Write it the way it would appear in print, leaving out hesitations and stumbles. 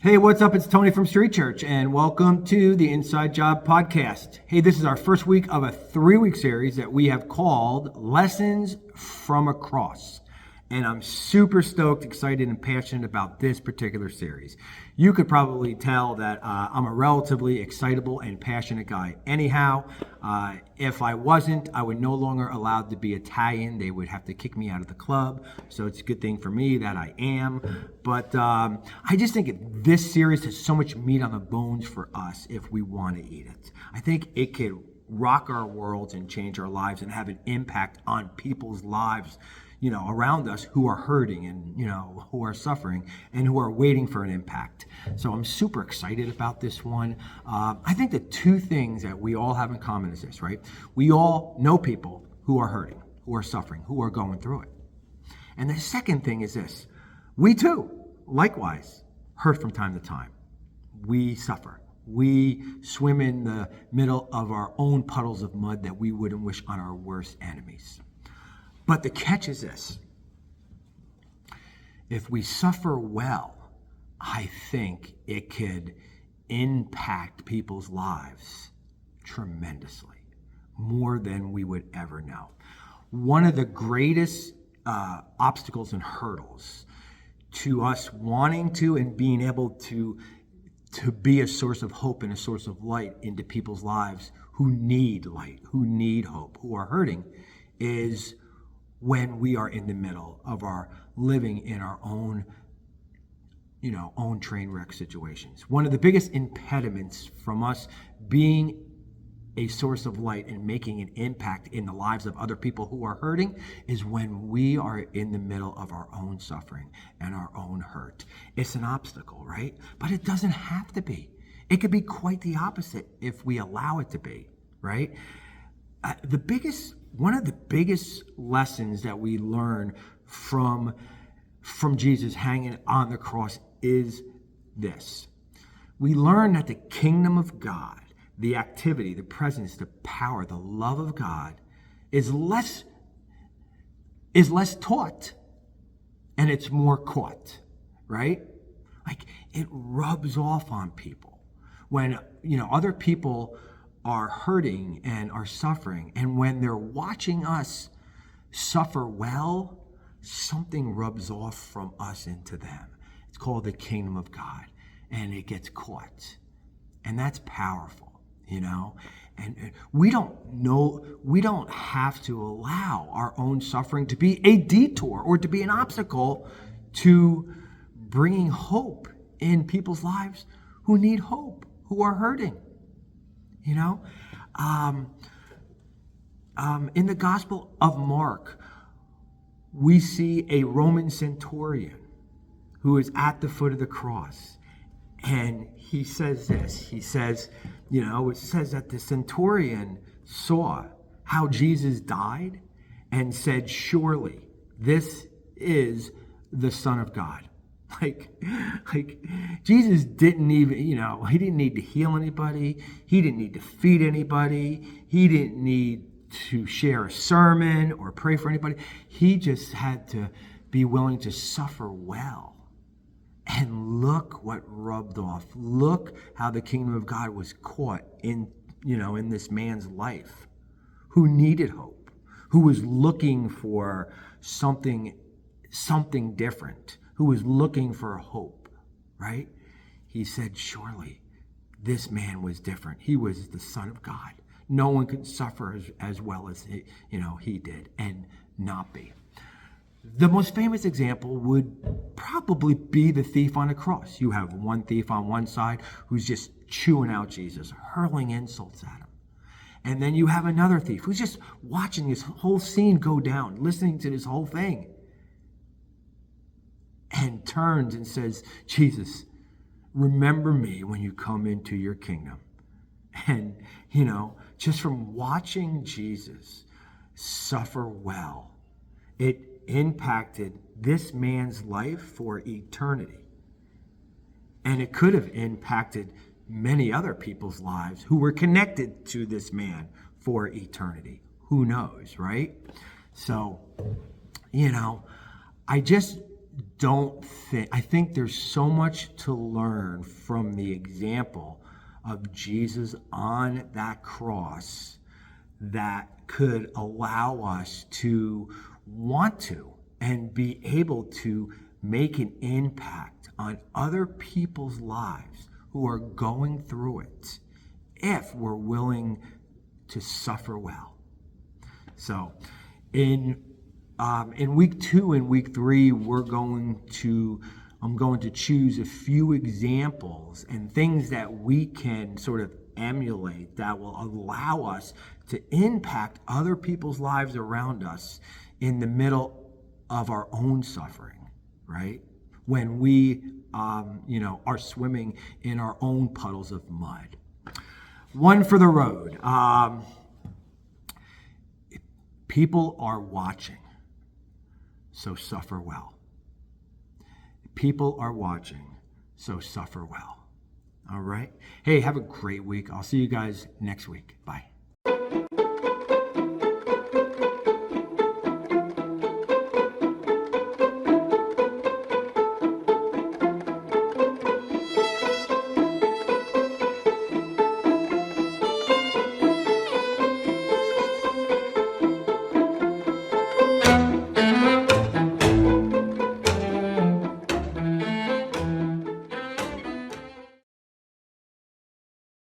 Hey, what's up? It's Tony from Street Church, and welcome to the Inside Job Podcast. Hey, this is our first week of a 3-week series that we have called Lessons from a Cross. And I'm super stoked, excited, and passionate about this particular series. You could probably tell that I'm a relatively excitable and passionate guy. Anyhow, if I wasn't, I would no longer allowed to be Italian. They would have to kick me out of the club. So it's a good thing for me that I am. But I just think this series has so much meat on the bones for us if we want to eat it. I think it could rock our worlds and change our lives and have an impact on people's lives, around us who are hurting and, who are suffering and who are waiting for an impact. So I'm super excited about this one. I think the two things that we all have in common is this, right? We all know people who are hurting, who are suffering, who are going through it. And the second thing is this: we too, likewise, hurt from time to time. We suffer. We swim in the middle of our own puddles of mud that we wouldn't wish on our worst enemies. But the catch is this: if we suffer well, I think it could impact people's lives tremendously, more than we would ever know. One of the greatest obstacles and hurdles to us wanting to and being able to be a source of hope and a source of light into people's lives who need light, who need hope, who are hurting, is when we are in the middle of our living in our own, own train wreck situations. One of the biggest impediments from us being a source of light and making an impact in the lives of other people who are hurting is when we are in the middle of our own suffering and our own hurt. It's an obstacle, right? But it doesn't have to be. It could be quite the opposite if we allow it to be, right? One of the biggest lessons that we learn from Jesus hanging on the cross is this. We learn that the kingdom of God, the activity, the presence, the power, the love of God is less taught and it's more caught, right? Like, it rubs off on people when, other people are hurting and are suffering, and when they're watching us suffer well, something rubs off from us into them. It's called the kingdom of God, and it gets caught, and that's powerful, and we don't have to allow our own suffering to be a detour or to be an obstacle to bringing hope in people's lives who need hope, who are hurting. In the Gospel of Mark, we see a Roman centurion who is at the foot of the cross. And he says this. He says, it says that the centurion saw how Jesus died and said, "Surely this is the Son of God." Like Jesus didn't even, he didn't need to heal anybody. He didn't need to feed anybody. He didn't need to share a sermon or pray for anybody. He just had to be willing to suffer well. And look what rubbed off. Look how the kingdom of God was caught in this man's life who needed hope, who was looking for something different, who was looking for hope, right? He said, surely this man was different. He was the Son of God. No one could suffer as well as he did and not be. The most famous example would probably be the thief on the cross. You have one thief on one side who's just chewing out Jesus, hurling insults at him. And then you have another thief who's just watching this whole scene go down, listening to this whole thing, and turns and says, "Jesus, remember me when you come into your kingdom." And, just from watching Jesus suffer well, it impacted this man's life for eternity. And it could have impacted many other people's lives who were connected to this man for eternity. Who knows, right? So, I think there's so much to learn from the example of Jesus on that cross that could allow us to want to and be able to make an impact on other people's lives who are going through it if we're willing to suffer well. So in week 2 and week 3, I'm going to choose a few examples and things that we can sort of emulate that will allow us to impact other people's lives around us in the middle of our own suffering, right? When we, are swimming in our own puddles of mud. One for the road. People are watching, so suffer well. People are watching, so suffer well. All right? Hey, have a great week. I'll see you guys next week. Bye.